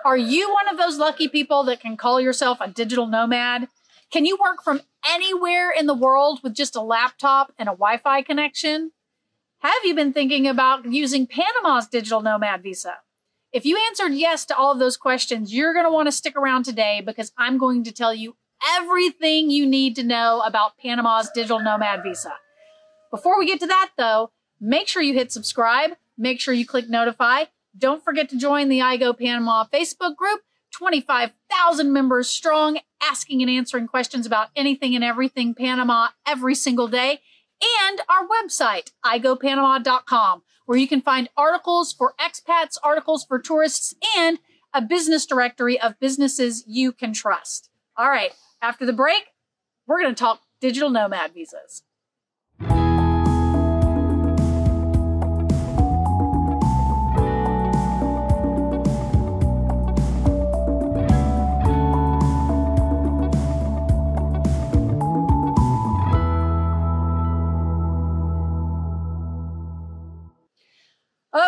Are you one of those lucky people that can call yourself a digital nomad? Can you work from anywhere in the world with just a laptop and a Wi-Fi connection? Have you been thinking about using Panama's digital nomad visa? If you answered yes to all of those questions, you're going to want to stick around today because I'm going to tell you everything you need to know about Panama's digital nomad visa. Before we get to that, though, make sure you hit subscribe. Make sure you click notify. Don't forget to join the I Go Panama Facebook group, 25,000 members strong, asking and answering questions about anything and everything Panama every single day. And our website, igopanama.com, where you can find articles for expats, articles for tourists, and a business directory of businesses you can trust. All right, after the break, we're going to talk digital nomad visas.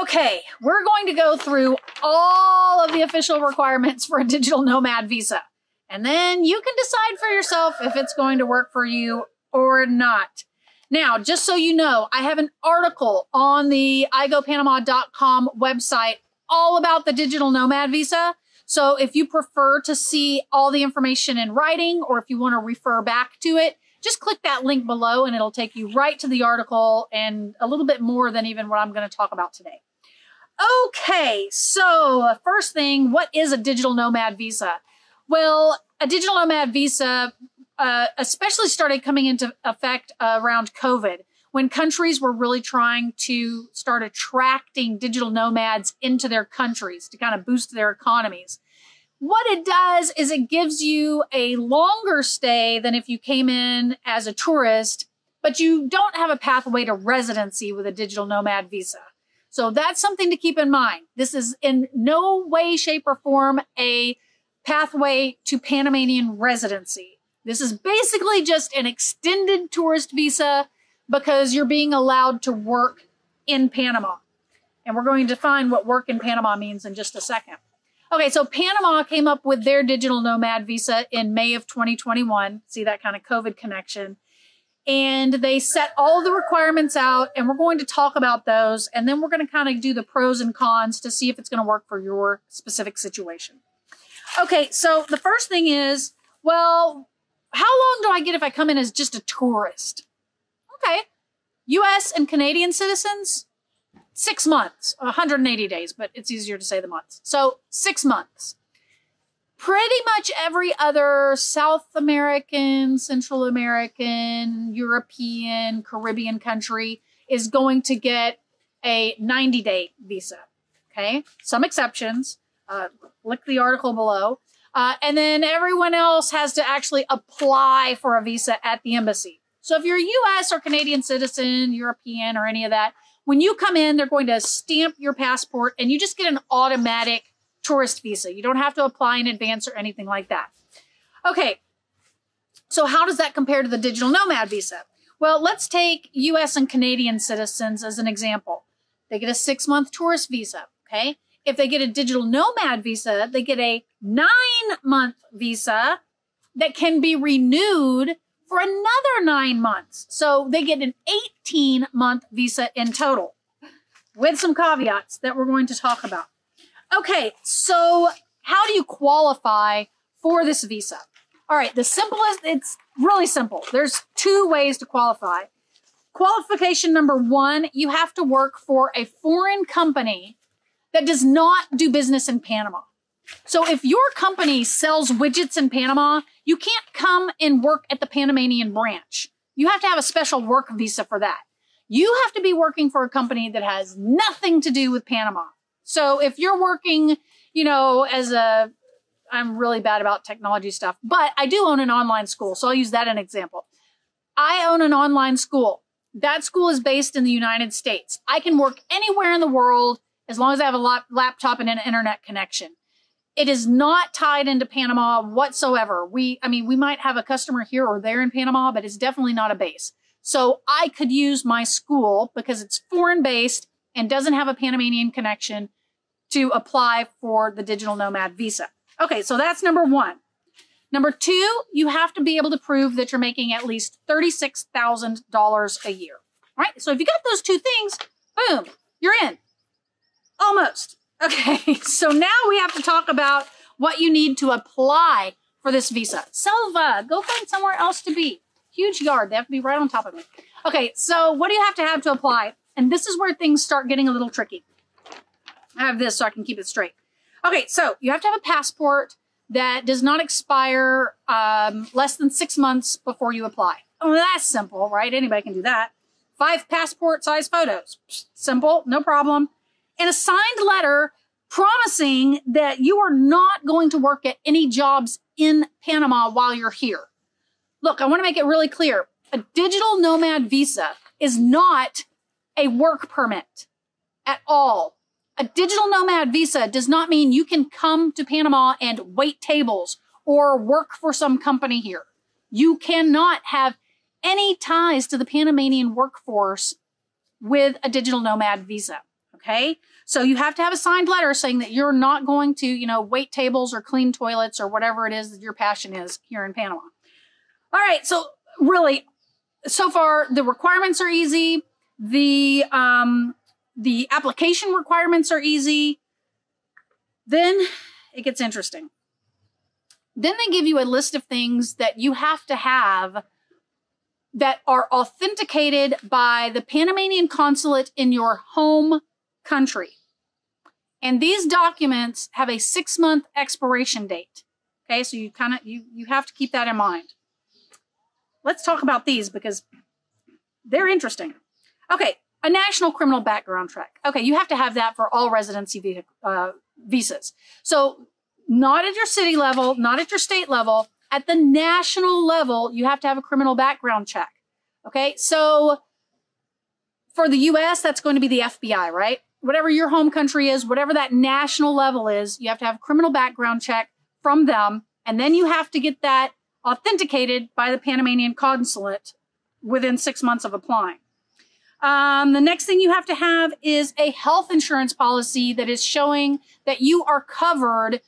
Okay, we're going to go through all of the official requirements for a digital nomad visa. And then you can decide for yourself if it's going to work for you or not. Now, just so you know, I have an article on the igopanama.com website all about the digital nomad visa. So if you prefer to see all the information in writing, or if you want to refer back to it, just click that link below and it'll take you right to the article and a little bit more than even what I'm going to talk about today. Okay, so first thing, what is a digital nomad visa? Well, a digital nomad visa especially started coming into effect around COVID, when countries were really trying to start attracting digital nomads into their countries to kind of boost their economies. What it does is it gives you a longer stay than if you came in as a tourist, but you don't have a pathway to residency with a digital nomad visa. So that's something to keep in mind. This is in no way, shape, or form a pathway to Panamanian residency. This is basically just an extended tourist visa because you're being allowed to work in Panama. And we're going to define what work in Panama means in just a second. Okay, so Panama came up with their digital nomad visa in May of 2021. See that kind of COVID connection. And they set all the requirements out, and we're going to talk about those. And then we're going to kind of do the pros and cons to see if it's going to work for your specific situation. Okay, so the first thing is, well, how long do I get if I come in as just a tourist? Okay, U.S. and Canadian citizens, 6 months, 180 days, but it's easier to say the months. So 6 months. Pretty much every other South American, Central American, European, Caribbean country is going to get a 90-day visa. Okay, some exceptions. Click the article below. And then everyone else has to actually apply for a visa at the embassy. So if you're a U.S. or Canadian citizen, European, or any of that, when you come in, they're going to stamp your passport and you just get an automatic tourist visa. You don't have to apply in advance or anything like that. Okay, so how does that compare to the digital nomad visa? Well, let's take U.S. and Canadian citizens as an example. They get a 6-month tourist visa, okay? If they get a digital nomad visa, they get a 9-month visa that can be renewed for another 9 months. So they get an 18-month visa in total, with some caveats that we're going to talk about. Okay, so how do you qualify for this visa? All right, the simplest, it's really simple. There's 2 ways to qualify. Qualification number 1, you have to work for a foreign company that does not do business in Panama. So if your company sells widgets in Panama, you can't come and work at the Panamanian branch. You have to have a special work visa for that. You have to be working for a company that has nothing to do with Panama. So if you're working, you know, as a, I'm really bad about technology stuff, but I do own an online school. So I'll use that as an example. I own an online school. That school is based in the United States. I can work anywhere in the world as long as I have a laptop and an internet connection. It is not tied into Panama whatsoever. We might have a customer here or there in Panama, but it's definitely not a base. So I could use my school because it's foreign based and doesn't have a Panamanian connection to apply for the digital nomad visa. Okay, so that's number one. Number two, you have to be able to prove that you're making at least $36,000 a year. All right, so if you got those two things, boom, you're in. Almost. Okay, so now we have to talk about what you need to apply for this visa. Selva, go find somewhere else to be. Huge yard, they have to be right on top of me. Okay, so what do you have to apply? And this is where things start getting a little tricky. I have this so I can keep it straight. Okay, so you have to have a passport that does not expire less than 6 months before you apply. Oh, that's simple, right? Anybody can do that. 5 passport size photos. Simple, no problem. And a signed letter promising that you are not going to work at any jobs in Panama while you're here. Look, I want to make it really clear. A digital nomad visa is not a work permit at all. A digital nomad visa does not mean you can come to Panama and wait tables or work for some company here. You cannot have any ties to the Panamanian workforce with a digital nomad visa, okay? So you have to have a signed letter saying that you're not going to, wait tables or clean toilets or whatever it is that your passion is here in Panama. All right, so really, so far the requirements are easy. The application requirements are easy. Then it gets interesting. Then they give you a list of things that you have to have that are authenticated by the Panamanian consulate in your home country. And these documents have a 6-month expiration date. Okay, so you have to keep that in mind. Let's talk about these because they're interesting. Okay, a national criminal background check. Okay, you have to have that for all residency visas. So not at your city level, not at your state level, at the national level, you have to have a criminal background check. Okay, so for the US, that's going to be the FBI, right? Whatever your home country is, whatever that national level is, you have to have a criminal background check from them, and then you have to get that authenticated by the Panamanian consulate within 6 months of applying. The next thing you have to have is a health insurance policy that is showing that you are covered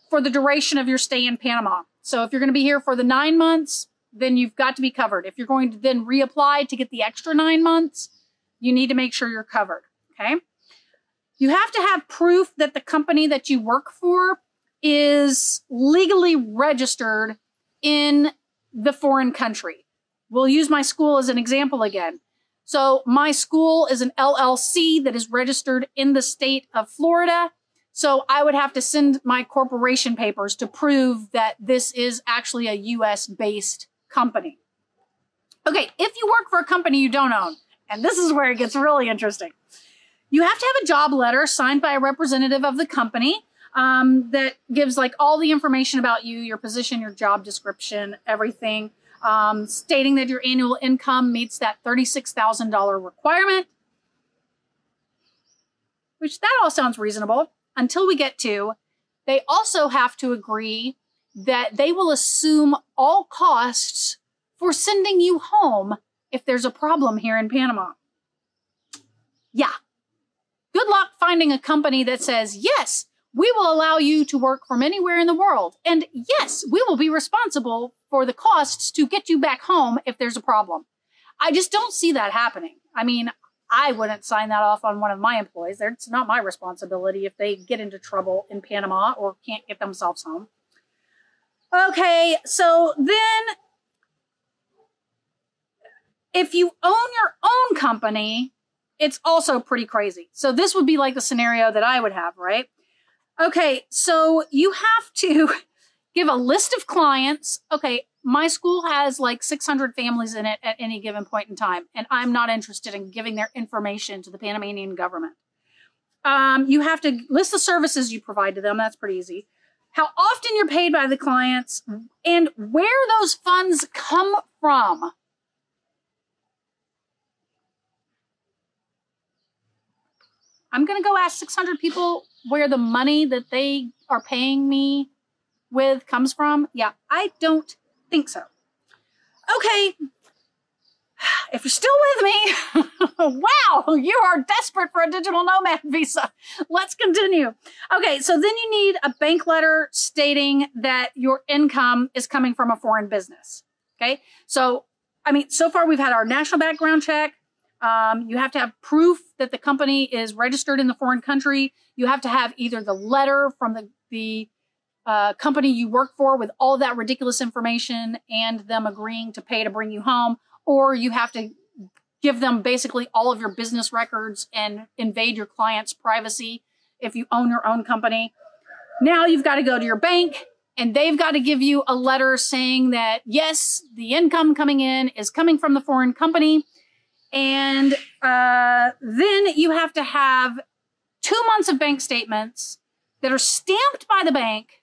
for the duration of your stay in Panama. So if you're going to be here for the 9 months, then you've got to be covered. If you're going to then reapply to get the extra 9 months, you need to make sure you're covered, okay? You have to have proof that the company that you work for is legally registered in the foreign country. We'll use my school as an example again. So my school is an LLC that is registered in the state of Florida. So I would have to send my corporation papers to prove that this is actually a US-based company. Okay, if you work for a company you don't own, and this is where it gets really interesting, you have to have a job letter signed by a representative of the company that gives like all the information about you, your position, your job description, everything, stating that your annual income meets that $36,000 requirement, which that all sounds reasonable until we get to, they also have to agree that they will assume all costs for sending you home if there's a problem here in Panama. Yeah. Good luck finding a company that says, yes, we will allow you to work from anywhere in the world. And yes, we will be responsible for the costs to get you back home if there's a problem. I just don't see that happening. I mean, I wouldn't sign that off on one of my employees. It's not my responsibility if they get into trouble in Panama or can't get themselves home. Okay, so then if you own your own company, it's also pretty crazy. So this would be like the scenario that I would have, right? Okay, so you have to give a list of clients. Okay, my school has like 600 families in it at any given point in time, and I'm not interested in giving their information to the Panamanian government. You have to list the services you provide to them. That's pretty easy. How often you're paid by the clients, and where those funds come from. I'm going to go ask 600 people where the money that they are paying me with comes from. Yeah, I don't think so. Okay. if you're still with me, wow, you are desperate for a digital nomad visa. Let's continue. Okay, so then you need a bank letter stating that your income is coming from a foreign business. Okay, so, I mean, so far we've had our national background check. You have to have proof that the company is registered in the foreign country. You have to have either the letter from the company you work for with all that ridiculous information and them agreeing to pay to bring you home, or you have to give them basically all of your business records and invade your client's privacy if you own your own company. Now you've got to go to your bank and they've got to give you a letter saying that, yes, the income coming in is coming from the foreign company. And then you have to have 2 months of bank statements that are stamped by the bank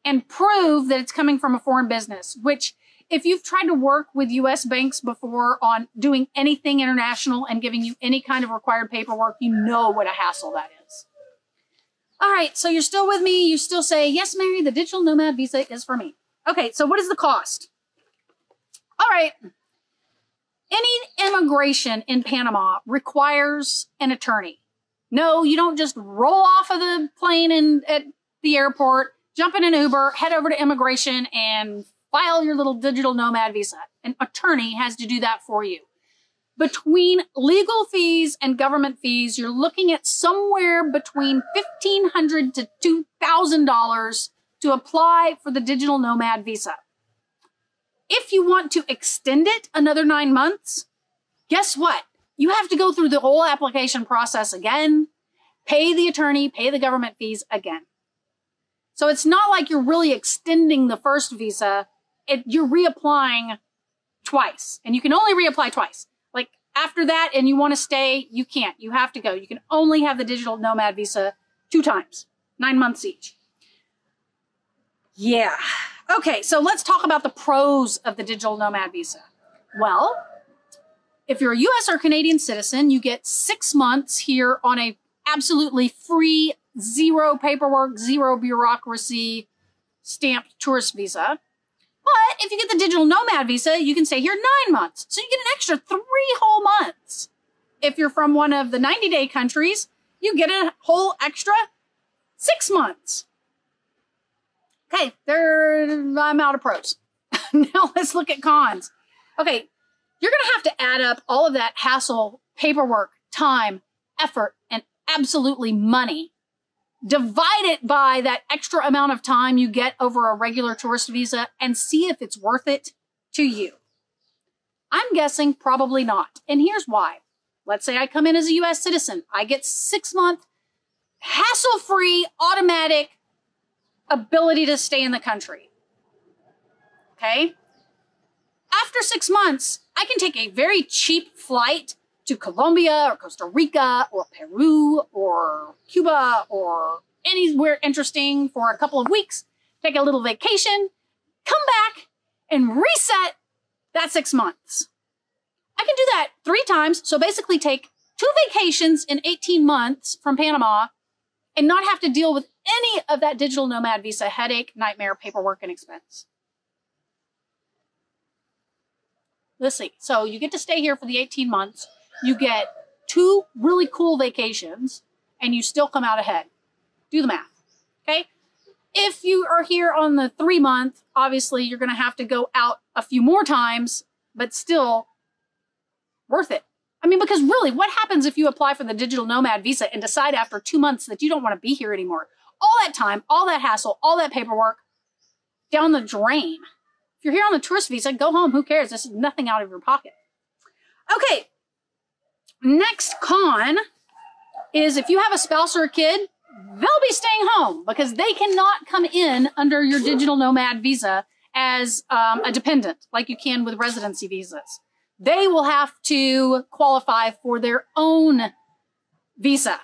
and prove that it's coming from a foreign business, which if you've tried to work with U.S. banks before on doing anything international and giving you any kind of required paperwork, you know what a hassle that is. All right, so you're still with me. You still say, yes, Mary, the digital nomad visa is for me. Okay, so what is the cost? All right. Any immigration in Panama requires an attorney. No, you don't just roll off of the plane at the airport, jump in an Uber, head over to immigration, and file your little digital nomad visa. An attorney has to do that for you. Between legal fees and government fees, you're looking at somewhere between $1,500 to $2,000 to apply for the digital nomad visa. If you want to extend it another 9 months, guess what? You have to go through the whole application process again, pay the attorney, pay the government fees again. So it's not like you're really extending the first visa. You're reapplying twice, and you can only reapply twice. Like after that, and you want to stay, you can't. You have to go. You can only have the digital nomad visa 2 times, 9 months each. Yeah. Okay, so let's talk about the pros of the digital nomad visa. Well, if you're a U.S. or Canadian citizen, you get 6 months here on a absolutely free, zero paperwork, zero bureaucracy stamped tourist visa. But if you get the digital nomad visa, you can stay here 9 months. So you get an extra 3 whole months. If you're from one of the 90-day countries, you get a whole extra 6 months. Okay, I'm out of pros. Now let's look at cons. Okay, you're going to have to add up all of that hassle, paperwork, time, effort, and absolutely money. Divide it by that extra amount of time you get over a regular tourist visa and see if it's worth it to you. I'm guessing probably not. And here's why. Let's say I come in as a U.S. citizen. I get 6 month hassle-free, automatic ability to stay in the country. Okay? After 6 months, I can take a very cheap flight to Colombia or Costa Rica or Peru or Cuba or anywhere interesting for a couple of weeks, take a little vacation, come back and reset that 6 months. I can do that 3 times. So basically take 2 vacations in 18 months from Panama and not have to deal with any of that digital nomad visa headache, nightmare, paperwork, and expense. Let's see. So you get to stay here for the 18 months. You get 2 really cool vacations, and you still come out ahead. Do the math, okay? If you are here on the 3 month, obviously you're going to have to go out a few more times, but still worth it. I mean, because really, what happens if you apply for the digital nomad visa and decide after 2 months that you don't want to be here anymore? All that time, all that hassle, all that paperwork, down the drain. If you're here on the tourist visa, go home. Who cares? This is nothing out of your pocket. Okay. Next con is if you have a spouse or a kid, they'll be staying home because they cannot come in under your digital nomad visa as a dependent like you can with residency visas. They will have to qualify for their own visa.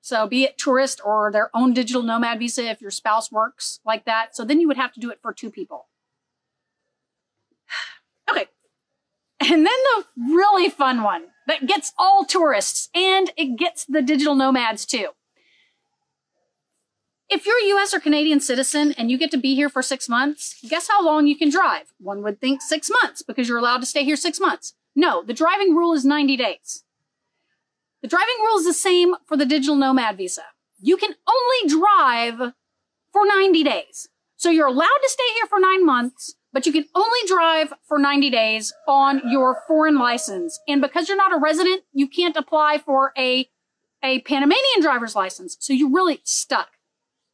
So be it tourist or their own digital nomad visa if your spouse works like that. So then you would have to do it for 2 people. Okay. And then the really fun one that gets all tourists and it gets the digital nomads too. If you're a US or Canadian citizen and you get to be here for 6 months, guess how long you can drive? One would think 6 months because you're allowed to stay here 6 months. No, the driving rule is 90 days. The driving rule is the same for the digital nomad visa. You can only drive for 90 days. So you're allowed to stay here for 9 months, but you can only drive for 90 days on your foreign license. And because you're not a resident, you can't apply for a Panamanian driver's license. So you're really stuck.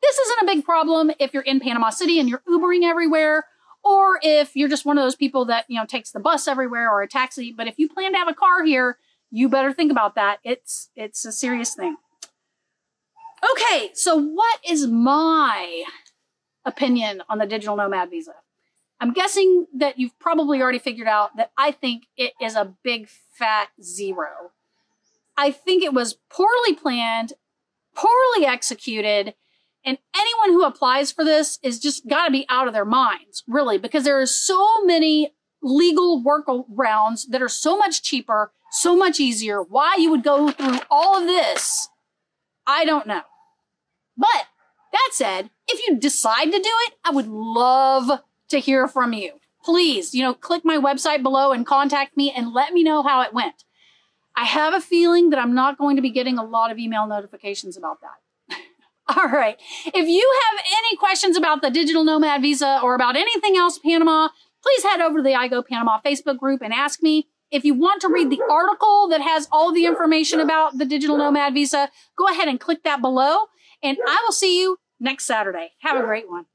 This isn't a big problem if you're in Panama City and you're Ubering everywhere, or if you're just one of those people that, you know, takes the bus everywhere or a taxi. But if you plan to have a car here, you better think about that. It's a serious thing. Okay, so what is my opinion on the digital nomad visa? I'm guessing that you've probably already figured out that I think it is a big fat zero. I think it was poorly planned, poorly executed, and anyone who applies for this is just got to be out of their minds, really, because there are so many legal workarounds that are so much cheaper, so much easier. Why you would go through all of this, I don't know. But that said, if you decide to do it, I would love to hear from you. Please, you know, click my website below and contact me and let me know how it went. I have a feeling that I'm not going to be getting a lot of email notifications about that. All right. If you have any questions about the digital nomad visa or about anything else Panama, please head over to the I Go Panama Facebook group and ask me. If you want to read the article that has all the information about the digital nomad visa, go ahead and click that below. And I will see you next Saturday. Have a great one.